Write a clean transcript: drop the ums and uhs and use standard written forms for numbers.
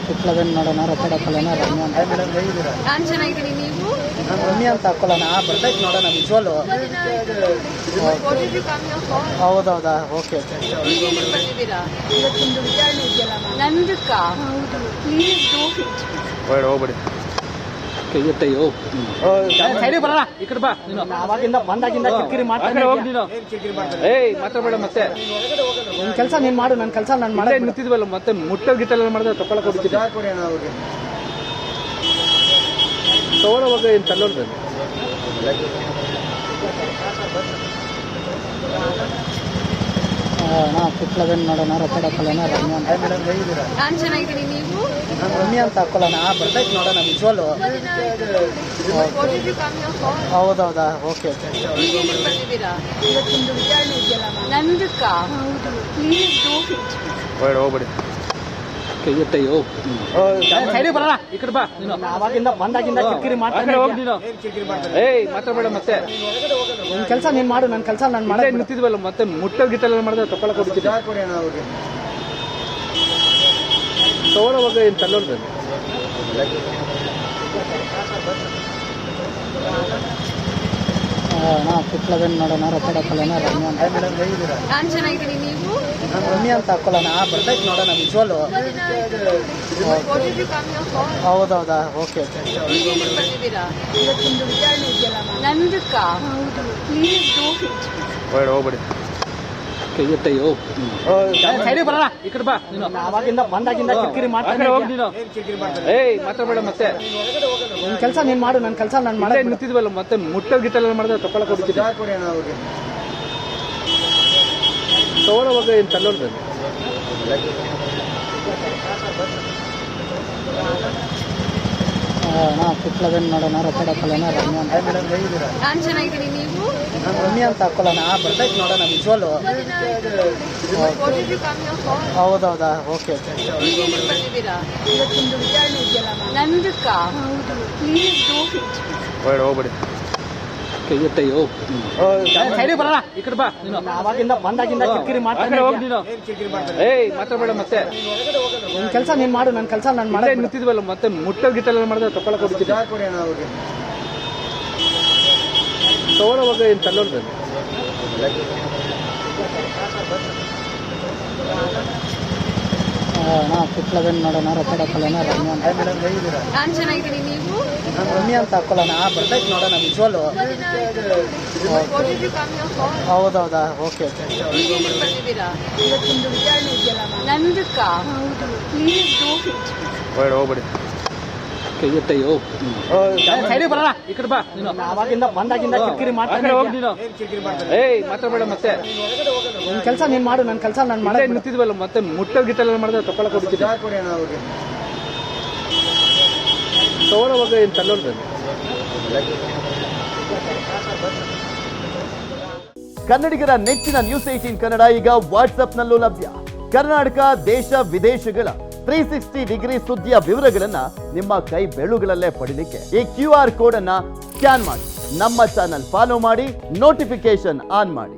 ಕಿತ್ಲವೇನು ನೋಡೋಣ ರೊಕ್ಕಡಕ್ಕಲ್ಲನ ರಮ್ಯ ಅಂತ ಮೇಡಮ್ ಹೇಗಿದ್ದೀರಾ? ನಾನು ಚೆನ್ನಾಗಿದ್ದೀನಿ. ನೀವು? ನಾನು ರಮ್ಯ ಅಂತ ಹಾಕೊಳ್ಳೋಣ ಬರ್ತೈತೆ ನೋಡೋಣ ವಿಜುವಲ್. ಹೌದೌದಾ? Okay okay. ಬಂದಿದ್ದೀರಾ? ಇವತ್ತೊಂದು ವಿಚಾರಣೆ ಇದೆಯಲ್ಲ ನಂದಕ್ಕ. Please do it. ಹೋಗ್ಬಿಡಿ ಕೈಯತ್ತಯ್ಯೋ ಸೈಡಿ ಬರೋಣ ಈ ಕಡೆ ಬಾ. ಅವಾಗಿಂದ ಬಂದಾಗಿಂದ ಕಿರಿಕಿರಿ ಮಾಡ್ತಾನೆ ಹೋಗಿ ನೀನು. ಏಯ್ ಮಾತಾಡಬೇಡ ಮತ್ತೆ. ನಿನ್ ಕೆಲಸ ನೀನ್ ಮಾಡು, ನನ್ನ ಕೆಲಸ ನಾನು ಮಾಡೇ ಮಾಡೇ ನಿಂತಿದ್ವಲ್ಲ ಮತ್ತೆ ಮುಟ್ಟ ಗಿಟ್ಟೆಲ್ಲ ಮಾಡಿದ್ರೆ ತಗೊಳಕ್ ಹೋಗ್ತಿದ್ದೆ. ತಗೊಳ್ಳೋವಾಗ ಏನು ತಲ್ಲೋದು ಕಿತ್ಲವೇನು ನೋಡೋಣ ರೊಕ್ಕಡಕ್ಕಲ್ಲನ ರಮ್ಯ ಅಂತ ಮೇಡಮ್ ಹೇಗಿದ್ದೀರಾ? ನಾನು ಚೆನ್ನಾಗಿದ್ದೀನಿ. ನೀವು? ನಾನು ರಮ್ಯ ಅಂತ ಹಾಕೊಳ್ಳೋಣ ಬರ್ತೈತೆ ನೋಡೋಣ ವಿಜುವಲ್. ಹೌದೌದಾ? Okay okay. ಬಂದಿದ್ದೀರಾ? ಇವತ್ತೊಂದು ವಿಚಾರಣೆ ಇದೆಯಲ್ಲ ನಂದಕ್ಕ. Please do it. ಹೋಗ್ಬಿಡಿ ಕೈಯತ್ತಯ್ಯೋ ಸೈಡಿ ಬರೋಣ ಈ ಕಡೆ ಬಾ. ಅವಾಗಿಂದ ಬಂದಾಗಿಂದ ಕಿರಿಕಿರಿ ಮಾಡ್ತಾನೆ ಹೋಗಿ ನೀನು. ಏಯ್ ಮಾತಾಡಬೇಡ ಮತ್ತೆ. ನಿನ್ ಕೆಲಸ ನೀನ್ ಮಾಡು, ನನ್ನ ಕೆಲಸ ನಾನು ಮಾಡೇ ಮಾಡೇ ನಿಂತಿದ್ವಲ್ಲ ಮತ್ತೆ ಮುಟ್ಟ ಗಿಟ್ಟೆಲ್ಲ ಮಾಡಿದ್ರೆ ತಗೊಳಕ್ ಹೋಗ್ತಿದ್ದೆ. ತಗೊಳ್ಳೋವಾಗ ಏನು ತಲ್ಲೋದು ಕಿತ್ಲವೇನು ನೋಡೋಣ ರೊಕ್ಕಡಕ್ಕಲ್ಲನ ರಮ್ಯ ಅಂತ ಮೇಡಮ್ ಹೇಗಿದ್ದೀರಾ? ನಾನು ಚೆನ್ನಾಗಿದ್ದೀನಿ. ನೀವು? ನಾನು ರಮ್ಯ ಅಂತ ಹಾಕೊಳ್ಳೋಣ ಬರ್ತೈತೆ ನೋಡೋಣ ವಿಜುವಲ್. ಹೌದೌದಾ? Okay okay. ಬಂದಿದ್ದೀರಾ? ಇವತ್ತೊಂದು ವಿಚಾರಣೆ ಇದೆಯಲ್ಲ ನಂದಕ್ಕ. Please do it. ಹೋಗ್ಬಿಡಿ ಕೈಯತ್ತಯ್ಯೋ ಸೈಡಿ ಬರೋಣ ಈ ಕಡೆ ಬಾ. ಅವಾಗಿಂದ ಬಂದಾಗಿಂದ ಕಿರಿಕಿರಿ ಮಾಡ್ತಾನೆ ಹೋಗಿ ನೀನು. ಏಯ್ ಮಾತಾಡಬೇಡ ಮತ್ತೆ. ನಿನ್ ಕೆಲಸ ನೀನ್ ಮಾಡು, ನನ್ನ ಕೆಲಸ ನಾನು ಮಾಡೇ ಮಾಡೇ ನಿಂತಿದ್ವಲ್ಲ ಮತ್ತೆ ಮುಟ್ಟ ಗಿಟ್ಟೆಲ್ಲ ಮಾಡಿದ್ರೆ ತಗೊಳಕ್ ಹೋಗ್ತಿದ್ದೆ. ತಗೊಳ್ಳೋವಾಗ ಏನು ತಲ್ಲೋದು ಕಿತ್ಲವೇನು ನೋಡೋಣ ರೊಕ್ಕಡಕ್ಕಲ್ಲನ ರಮ್ಯ ಅಂತ ಮೇಡಮ್ ಹೇಗಿದ್ದೀರಾ? ನಾನು ಚೆನ್ನಾಗಿದ್ದೀನಿ. ನೀವು? ನಾನು ರಮ್ಯ ಅಂತ ಹಾಕೊಳ್ಳೋಣ ಬರ್ತೈತೆ ನೋಡೋಣ ವಿಜುವಲ್. ಹೌದೌದಾ? Okay okay. ಬಂದಿದ್ದೀರಾ? ಇವತ್ತೊಂದು ವಿಚಾರಣೆ ಇದೆಯಲ್ಲ ನಂದಕ್ಕ. Please do it. ಹೋಗ್ಬಿಡಿ ಕೈಯತ್ತಯ್ಯೋ ಸೈಡಿ ಬರೋಣ ಈ ಕಡೆ ಬಾ. ಅವಾಗಿಂದ ಬಂದಾಗಿಂದ ಕಿರಿಕಿರಿ ಮಾಡ್ತಾನೆ ಹೋಗಿ ನೀನು. ಏಯ್ ಮಾತಾಡಬೇಡ ಮತ್ತೆ. ನಿನ್ ಕೆಲಸ ನೀನ್ ಮಾಡು, ನನ್ನ ಕೆಲಸ ನಾನು ಮಾಡೇ ಮಾಡೇ ನಿಂತಿದ್ವಲ್ಲ ಮತ್ತೆ ಮುಟ್ಟ ಗಿಟ್ಟೆಲ್ಲ ಮಾಡಿದ್ರೆ ತಗೊಳಕ್ ಹೋಗ್ತಿದ್ದೆ. ತಗೊಳ್ಳೋವಾಗ ಏನು ತಲ್ಲೋದು ಕಿತ್ಲವೇನು ನೋಡೋಣ ರೊಕ್ಕಡಕ್ಕಲ್ಲನ ರಮ್ಯ ಅಂತ ಮೇಡಮ್ ಹೇಗಿದ್ದೀರಾ? ನಾನು ಚೆನ್ನಾಗಿದ್ದೀನಿ. ನೀವು? ನಾನು ರಮ್ಯ ಅಂತ ಹಾಕೊಳ್ಳೋಣ ಬರ್ತೈತೆ ನೋಡೋಣ ವಿಜುವಲ್. ಹೌದೌದಾ? Okay okay. ಬಂದಿದ್ದೀರಾ? ಇವತ್ತೊಂದು ವಿಚಾರಣೆ ಇದೆಯಲ್ಲ ನಂದಕ್ಕ. Please do it. ಹೋಗ್ಬಿಡಿ ಕೈಯತ್ತಯ್ಯೋ ಸೈಡಿ ಬರೋಣ ಈ ಕಡೆ ಬಾ. ಅವಾಗಿಂದ ಬಂದಾಗಿಂದ ಕಿರಿಕಿರಿ ಮಾಡ್ತಾನೆ ಹೋಗಿ ನೀನು. ಏಯ್ ಮಾತಾಡಬೇಡ ಮತ್ತೆ. ನಿನ್ ಕೆಲಸ ನೀನ್ ಮಾಡು, ನನ್ನ ಕೆಲಸ ನಾನು ಮಾಡೇ ಮಾಡೇ ನಿಂತಿದ್ವಲ್ಲ ಮತ್ತೆ ಮುಟ್ಟ ಗಿಟ್ಟೆಲ್ಲ ಮಾಡಿದ್ರೆ ತಗೊಳಕ್ ಹೋಗ್ತಿದ್ದೆ. ತಗೊಳ್ಳೋವಾಗ ಏನು ತಲ್ಲೋದು ಕನ್ನಡಿಗರ ನೆಚ್ಚಿನ ನ್ಯೂಸ್ 18 ಕನ್ನಡ ಈಗ ವಾಟ್ಸ್ಆಪ್ನಲ್ಲೂ ಲಭ್ಯ. ಕರ್ನಾಟಕ, ದೇಶ ವಿದೇಶಗಳ 360 ಡಿಗ್ರಿ ಸುದ್ದಿಯ ವಿವರಗಳನ್ನ ನಿಮ್ಮ ಕೈ ಬೆಳುಗಳಲ್ಲೇ ಪಡಿಲಿಕ್ಕೆ ಈ QR ಕೋಡ್ ಅನ್ನ ಸ್ಕ್ಯಾನ್ ಮಾಡಿ ನಮ್ಮ ಚಾನಲ್ ಫಾಲೋ ಮಾಡಿ, ನೋಟಿಫಿಕೇಶನ್ ಆನ್ ಮಾಡಿ.